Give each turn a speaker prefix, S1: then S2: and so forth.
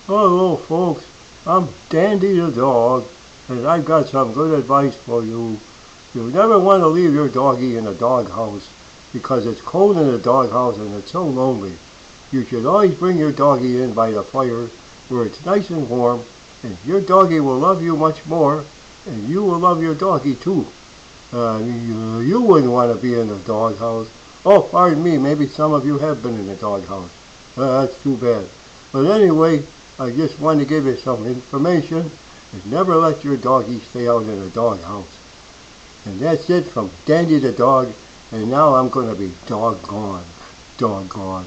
S1: Hello folks, I'm Dandy the dog, and I've got some good advice for you. You never want to leave your doggie in a doghouse because it's cold in a doghouse and it's so lonely. You should always bring your doggie in by the fire where it's nice and warm, and your doggie will love you much more, and you will love your doggie too. You wouldn't want to be in a doghouse. Oh, pardon me, maybe some of you have been in a doghouse. That's too bad. But anyway, I just want to give you some information and never let your doggie stay out in a doghouse. And that's it from Dandy the dog, and now I'm going to be doggone. Doggone.